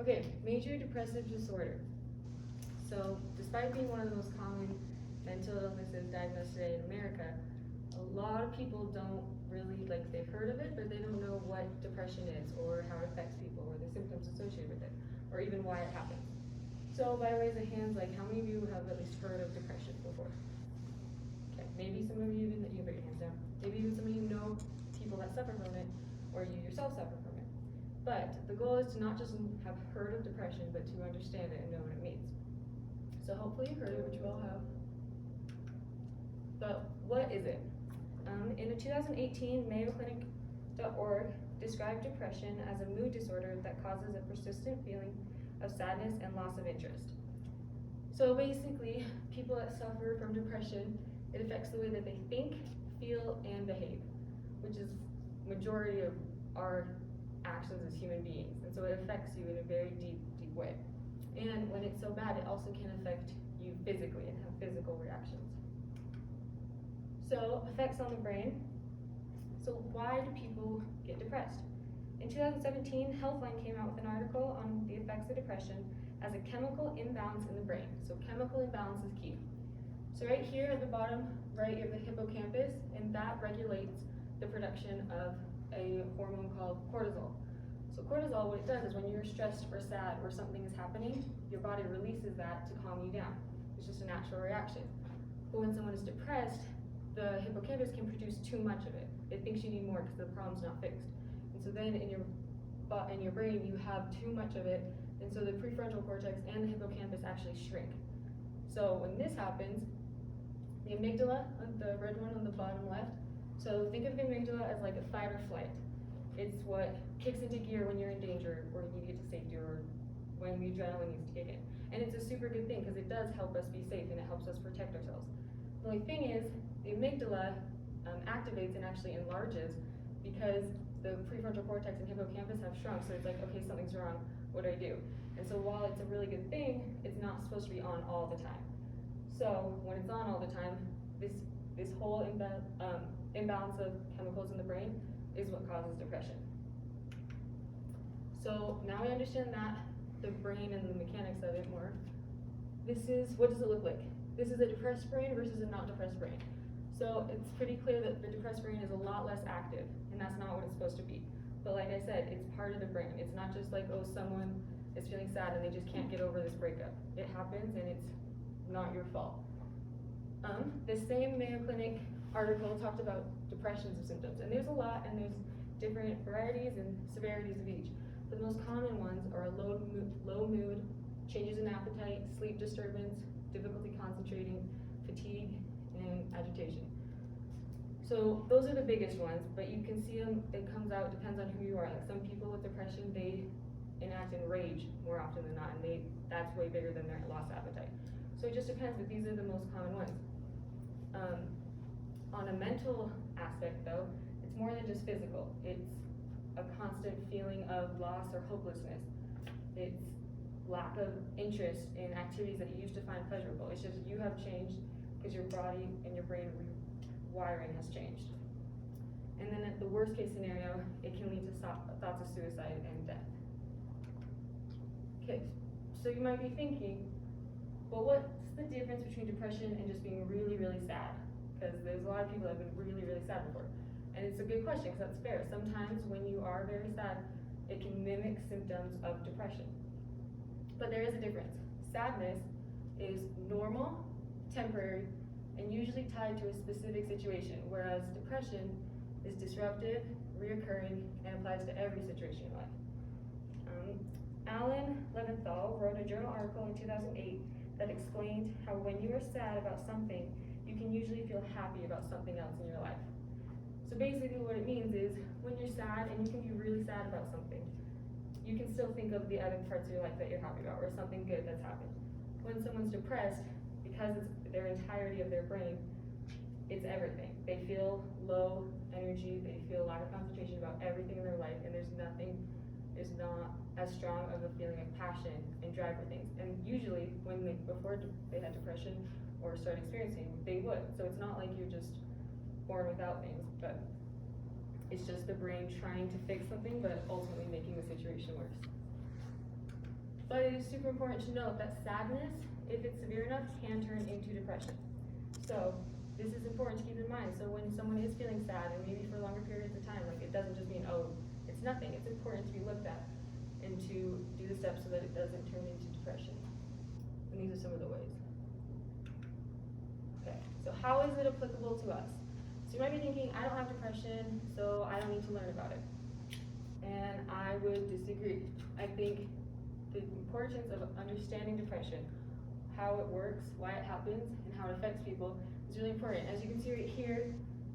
Okay, major depressive disorder. So, despite being one of the most common mental illnesses diagnosed today in America, a lot of people don't really, they've heard of it, but they don't know what depression is, or how it affects people, or the symptoms associated with it, or even why it happens. So, by raise of hands, how many of you have at least heard of depression before? Okay, maybe some of you even, you can put your hands down, maybe even some of you know people that suffer from it, or you yourself suffer from it. But the goal is to not just have heard of depression, but to understand it and know what it means. So hopefully you've heard it, which you all have. But what is it? In a 2018 MayoClinic.org described depression as a mood disorder that causes a persistent feeling of sadness and loss of interest. So basically, people that suffer from depression, it affects the way that they think, feel, and behave, which is majority of our actions as human beings. And so it affects you in a very deep, deep way. And when it's so bad, it also can affect you physically and have physical reactions. So, effects on the brain. So why do people get depressed? In 2017, Healthline came out with an article on the effects of depression as a chemical imbalance in the brain. So chemical imbalance is key. So right here at the bottom right, you have the hippocampus, and that regulates the production of a hormone called cortisol. So cortisol, what it does is when you're stressed or sad or something is happening, your body releases that to calm you down. It's just a natural reaction. But when someone is depressed, the hippocampus can produce too much of it. It thinks you need more because the problem's not fixed. And so then in your brain, you have too much of it, and so the prefrontal cortex and the hippocampus actually shrink. So when this happens, the amygdala, the red one on the bottom left, so think of the amygdala as like a fight or flight. It's what kicks into gear when you're in danger, or you need to get to safety, or when the adrenaline needs to kick in. And it's a super good thing because it does help us be safe and it helps us protect ourselves. The only thing is, the amygdala activates and actually enlarges because the prefrontal cortex and hippocampus have shrunk, so it's like, okay, something's wrong, what do I do? And so while it's a really good thing, it's not supposed to be on all the time. So when it's on all the time, this whole imbalance of chemicals in the brain is what causes depression. So now we understand that, the brain and the mechanics of it more. What does it look like? This is a depressed brain versus a not depressed brain. So it's pretty clear that the depressed brain is a lot less active, and that's not what it's supposed to be. But like I said, it's part of the brain. It's not just like, oh, someone is feeling sad and they just can't get over this breakup. It happens and it's not your fault. The same Mayo Clinic article talked about depressions of symptoms, and there's a lot, and there's different varieties and severities of each. But the most common ones are low mood, changes in appetite, sleep disturbance, difficulty concentrating, fatigue, and agitation. So those are the biggest ones, but you can see them, it comes out, depends on who you are. Like some people with depression, they enact in rage more often than not, and that's way bigger than their lost appetite. So it just depends, but these are the most common ones. On a mental aspect though, it's more than just physical. It's a constant feeling of loss or hopelessness. It's lack of interest in activities that you used to find pleasurable. It's just you have changed because your body and your brain rewiring has changed. And then at the worst case scenario, it can lead to thoughts of suicide and death. Okay, so you might be thinking, well, what's the difference between depression and just being really, really sad? Because there's a lot of people that have been really, really sad before. And it's a good question because that's fair. Sometimes when you are very sad, it can mimic symptoms of depression. But there is a difference. Sadness is normal, temporary, and usually tied to a specific situation, whereas depression is disruptive, reoccurring, and applies to every situation in life. Alan Leventhal wrote a journal article in 2008 that explained how when you are sad about something, you can usually feel happy about something else in your life. So basically what it means is, when you're sad, and you can be really sad about something, you can still think of the other parts of your life that you're happy about, or something good that's happened. When someone's depressed, because it's their entirety of their brain, it's everything. They feel low energy, they feel lack of concentration about everything in their life, and there's not as strong of a feeling of passion and drive for things. And usually, before they had depression or started experiencing, they would. So it's not like you're just born without things, but it's just the brain trying to fix something, but ultimately making the situation worse. But it is super important to note that sadness, if it's severe enough, can turn into depression. So this is important to keep in mind. So when someone is feeling sad, and maybe for longer periods of time, like it doesn't just mean, oh, it's nothing. It's important to be looked at and to do the steps so that it doesn't turn into depression. And these are some of the ways. Okay, so how is it applicable to us? So you might be thinking, I don't have depression, so I don't need to learn about it. And I would disagree. I think the importance of understanding depression, how it works, why it happens, and how it affects people is really important. As you can see right here,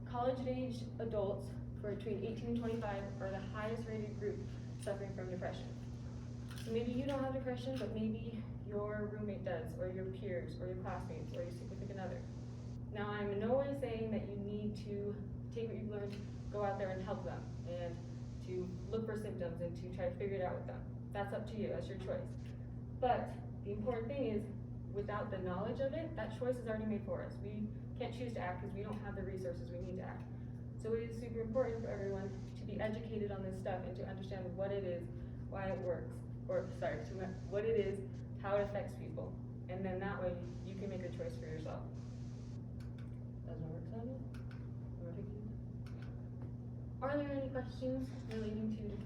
college-aged adults for between 18 and 25 are the highest rated group suffering from depression. So maybe you don't have depression, but maybe your roommate does, or your peers, or your classmates, or your significant other. Now, I'm in no way saying that you need to take what you've learned, go out there and help them, and to look for symptoms and to try to figure it out with them. That's up to you, that's your choice. But the important thing is, without the knowledge of it, that choice is already made for us. We can't choose to act because we don't have the resources we need to act. So it is super important for everyone to be educated on this stuff and to understand what it is, why it works, what it is, how it affects people. And then that way, you can make a choice for yourself. Does that work, Sonia? Are there any questions relating to depression?